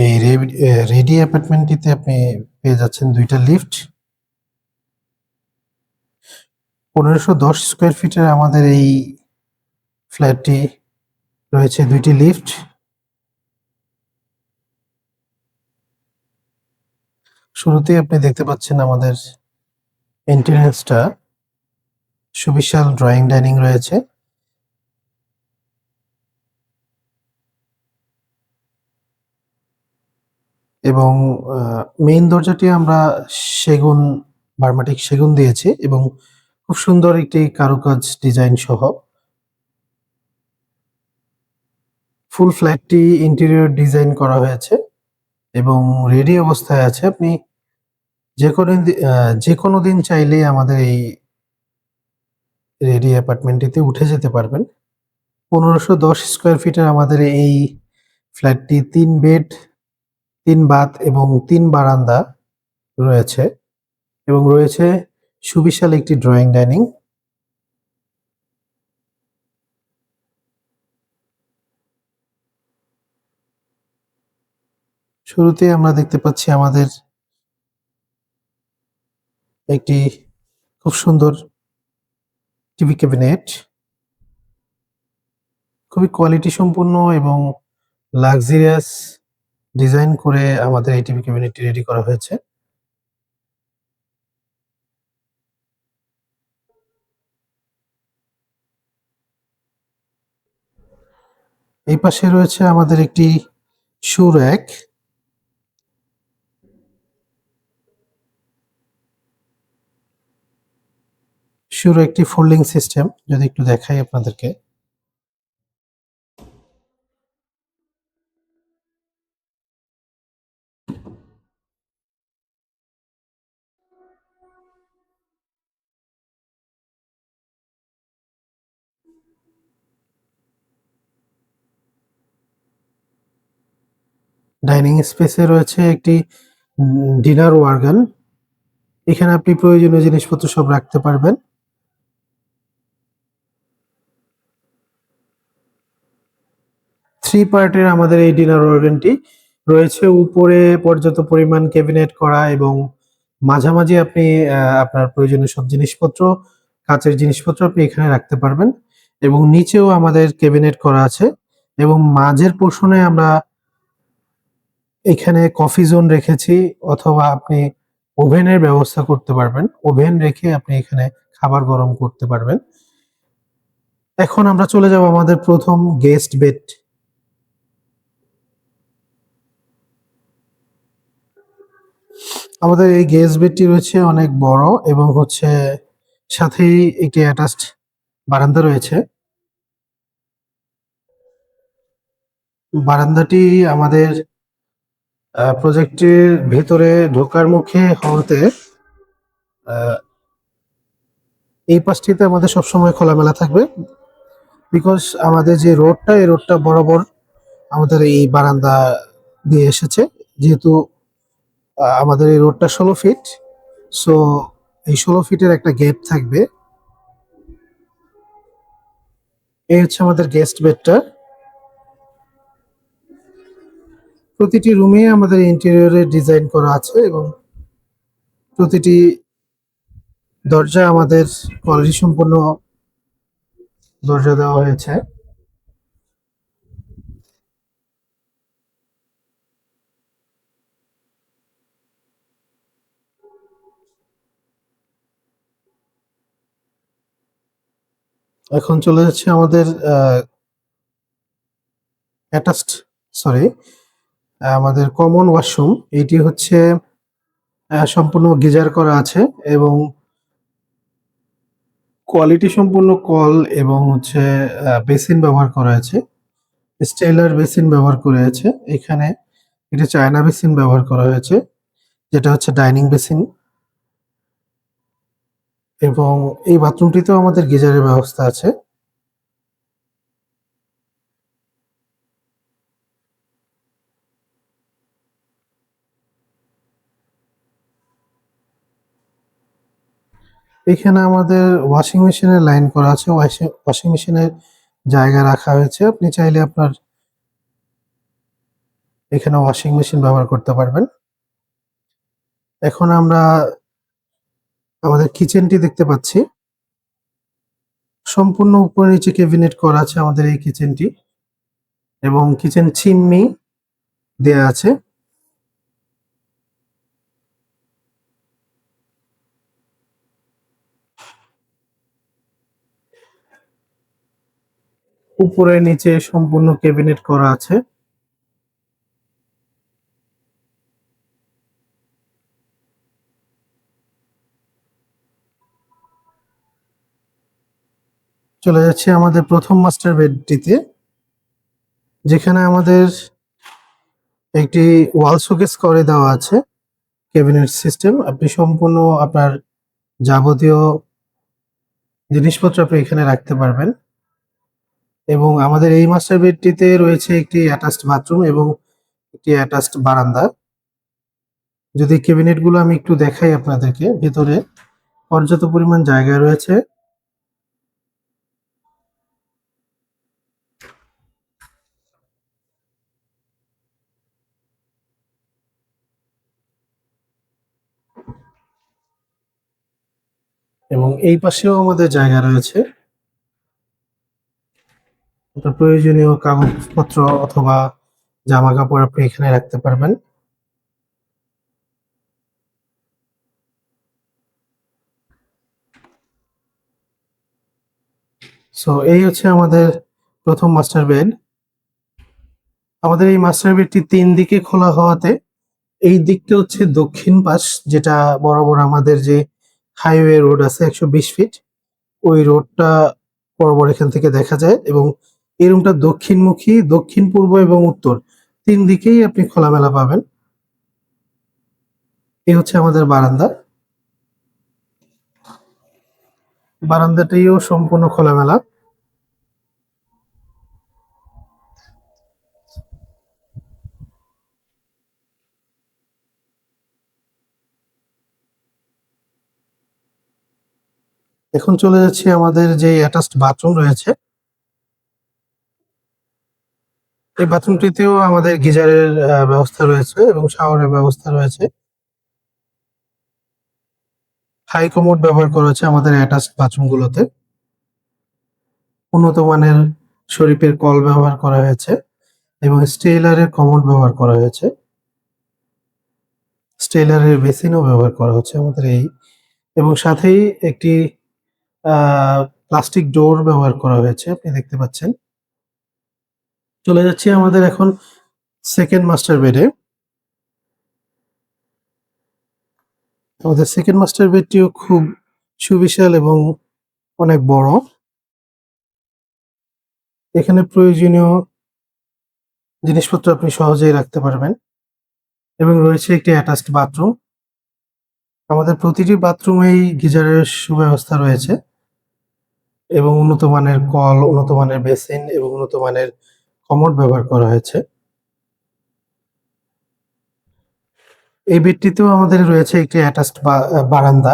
এই রেডি অ্যাপার্টমেন্টটিতে আপনি পেয়ে যাচ্ছেন ২ টা লিফট। ১৫১০ স্কয়ার ফিটের আমাদের এই ফ্ল্যাটটি রয়েছে ২ টি লিফট। শুরুতেই আপনি দেখতে পাচ্ছেন আমাদের এন্ট্রান্সটা সুবিশাল ড্রয়িং ডাইনিং রয়েছে এবং মেইন দরজাটি আমরা সেগুন বার্মাটিক সেগুন দিয়েছি এবং খুব সুন্দর একটি কারুকাজ ডিজাইন সহ ফুল ফ্ল্যাটটি ইন্টেরিয়র ডিজাইন করা হয়েছে এবং রেডি অবস্থায় আছে। আপনি যেকোনো দিন চাইলেই আমাদের এই রেডি অ্যাপার্টমেন্টটিতে উঠে যেতে পারবেন। ১৫১০ স্কয়ার ফিটের আমাদের এই ফ্ল্যাটটি ৩ বেড, ৩ বাথ এবং ৩ বারান্দা রয়েছে এবং রয়েছে সুবিশাল একটি ড্রয়িং ডাইনিং। শুরুতেই আমরা দেখতে পাচ্ছি আমাদের একটি খুব সুন্দর টিভি ক্যাবিনেট। খুবই কোয়ালিটি সম্পন্ন এবং লাক্সারিয়াস ডিজাইন করে আমাদের এই টিভি ক্যাবিনেটটি রেডি করা হয়েছে। এই পাশে রয়েছে আমাদের একটি শু র‍্যাক। শু র‍্যাকটি ফোল্ডিং সিস্টেম, যদি একটু দেখাই আপনাদেরকে। ডাইনিং স্পেসে রয়েছে একটি ডিনার ওয়ারগান। এখানে আপনি প্রয়োজনীয় জিনিসপত্র সব রাখতে পারবেন। 3 পার্টের আমাদের এই ডিনার ওয়ারগানটি রয়েছে। উপরে পর্যাপ্ত পরিমাণ ক্যাবিনেট করা এবং মাঝামাঝি আপনি আপনার প্রয়োজনীয় সব জিনিসপত্র, কাচের জিনিসপত্র আপনি এখানে রাখতে পারবেন এবং নিচেও আমাদের ক্যাবিনেট করা আছে এবং মাঝের পোরশনে আমরা এখানে কফি জোন রেখেছি, অথবা আপনি ওভেনের ব্যবস্থা করতে পারবেন। ওভেন রেখে আপনি এখানে খাবার গরম করতে পারবেন। এখন আমরা চলে যাব আমাদের ১ম গেস্ট বেড। আমাদের এই গেস্ট বেডটি রয়েছে অনেক বড় এবং সাথেই একটি অ্যাটাচড বারান্দা রয়েছে। বারান্দাটি আমাদের প্রজেক্টের ভেতরে ঢোকার মুখে হতে এই পাশটিতে আমাদের সবসময় খোলামেলা থাকবে, বিকজ আমাদের যে রোডটা, এই রোডটা বরাবর আমাদের এই বারান্দা দিয়ে এসেছে। যেহেতু আমাদের এই রোডটা ১৬ ফিট, সো এই ১৬ ফিটের একটা গ্যাপ থাকবে। এই হচ্ছে আমাদের গেস্ট বেডটা। প্রতিটি রুমে আমাদের ইন্টেরিয়রে ডিজাইন করা আছে এবং প্রতিটি দরজা আমাদের কোয়ালিটি সম্পন্ন দরজা দেওয়া হয়েছে। এখন চলে যাচ্ছে আমাদের অ্যাটাচড সরি আমাদের কমন ওয়াশরুম। এটি সম্পূর্ণ গিজার করা আছে এবং কোয়ালিটি সম্পূর্ণ কল এবং বেসিন ব্যবহার করা হয়েছে। স্টেইনলার বেসিন ব্যবহার করা হয়েছে। এখানে এটা চায়না বেসিন ব্যবহার করা হয়েছে, যেটা হচ্ছে ডাইনিং বেসিন, এবং এই বাথরুমটিতেও আমাদের গিজারের ব্যবস্থা আছে। এখানে আমাদের ওয়াশিং মেশিনের লাইন করা আছে। ওয়াশিং মেশিনের জায়গা রাখা হয়েছে। আপনি চাইলে আপনার এখানে ওয়াশিং মেশিন ব্যবহার করতে পারবেন। এখন আমরা আমাদের কিচেনটি দেখতে পাচ্ছি। সম্পূর্ণ উপরে নিচে ক্যাবিনেট করা আছে আমাদের এই কিচেনটি, এবং কিচেন চিমনি দেয়া আছে। উপরে নিচে সম্পূর্ণ ক্যাবিনেট করা আছে। চলে যাচ্ছে আমাদের প্রথম মাস্টার বেডটিতে, যেখানে আমাদের একটি ওয়াল শোকেস করে দেওয়া আছে ক্যাবিনেট সিস্টেম। আপনি সম্পূর্ণ আপনার যাবতীয় জিনিসপত্র আপনি এখানে রাখতে পারবেন। এবং আমাদের এই মাস্টার বেডটিতে রয়েছে একটি অ্যাটাচড বাথরুম এবং একটি অ্যাটাচড বারান্দা। যদি ক্যাবিনেট গুলো আমি একটু দেখাই আপনাদেরকে, ভেতরে পর্যাপ্ত পরিমাণ জায়গা রয়েছে। এবং এই পাশেও আমাদের জায়গা রয়েছে। আপনার প্রয়োজনীয় কাগজপত্র অথবা জামা কাপড় আপনি এখানে রাখতে পারবেন। সো এই হচ্ছে আমাদের প্রথম মাস্টার বেড। আমাদের এই মাস্টার বেডটি ৩ দিকে খোলা হওয়াতে এই দিকটা হচ্ছে দক্ষিণ পাশ, যেটা বরাবর আমাদের যে হাইওয়ে রোড আছে ১২০ ফিট, ওই রোডটা বরাবর এখান থেকে দেখা যায়। এবং এই রুমটা দক্ষিণমুখী, দক্ষিণ পূর্ব এবং উত্তর ৩ দিকেই আপনি খোলামেলা পাবেন। এই হচ্ছে আমাদের বারান্দা। বারান্দাটিও সম্পূর্ণ খোলামেলা। এখন চলে যাচ্ছি আমাদের যে অ্যাটাচড বাথরুম রয়েছে। এই বাথরুমটিতেও আমাদের গিজারের ব্যবস্থা রয়েছে এবং শাওয়ারের ব্যবস্থা রয়েছে। হাই কমোড ব্যবহার করা হয়েছে আমাদের অ্যাটাচড বাথরুমগুলোতে। উন্নত মানের শরীফের কল ব্যবহার করা হয়েছে এবং স্টেইলারের কমোড ব্যবহার করা হয়েছে। স্টেইলারের বেসিনও ব্যবহার করা হচ্ছে আমাদের এই, এবং সাথেই একটি প্লাস্টিক ডোর ব্যবহার করা হয়েছে, আপনি দেখতে পাচ্ছেন। চলে যাচ্ছি আমাদের এখন সেকেন্ড মাস্টার বেডে। আমাদের সেকেন্ড মাস্টার বেডটিও খুব সুবিশাল এবং অনেক বড়। এখানে প্রয়োজনীয় জিনিসপত্র আপনি সহজেই রাখতে পারবেন এবং রয়েছে একটি অ্যাটাচড বাথরুম। আমাদের প্রতিটি বাথরুমেই গিজারের সুব্যবস্থা রয়েছে এবং উন্নত মানের কল, উন্নত মানের বেসিন এবং উন্নত মানের কমোড ব্যবহার করা হয়েছে। এই বেডটিতেও আমাদের রয়েছে একটি অ্যাটাচড বারান্দা।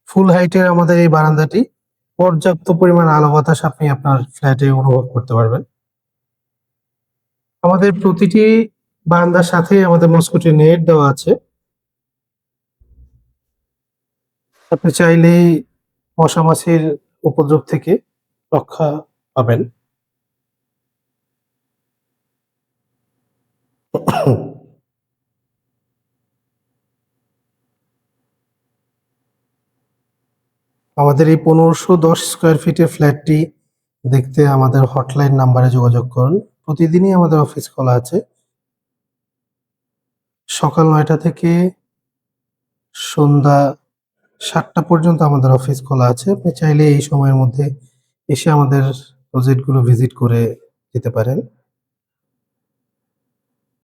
ফুল হাইটের আমাদের এই বারান্দাটি, পর্যাপ্ত পরিমাণ আলো বাতাস আপনি আপনার ফ্ল্যাটে অনুভব করতে পারবেন। আমাদের প্রতিটি বারান্দার সাথে আমাদের মস্কিটো নেট দেওয়া আছে। আপনি চাইলেই মশা মাছির উপদ্রব থেকে রক্ষা পাবেন। আমাদের এই ১৫১০ স্কোয়ার ফিটের ফ্ল্যাটটি দেখতে আমাদের হটলাইন নাম্বারে যোগাযোগ করুন। প্রতিদিনই আমাদের অফিস খোলা আছে। সকাল ৯টা থেকে সন্ধ্যা ৭টা পর্যন্ত আমাদের অফিস খোলা আছে। আপনি চাইলে এই সময়ের মধ্যে এসে আমাদের প্রজেক্টগুলো ভিজিট করে যেতে পারেন।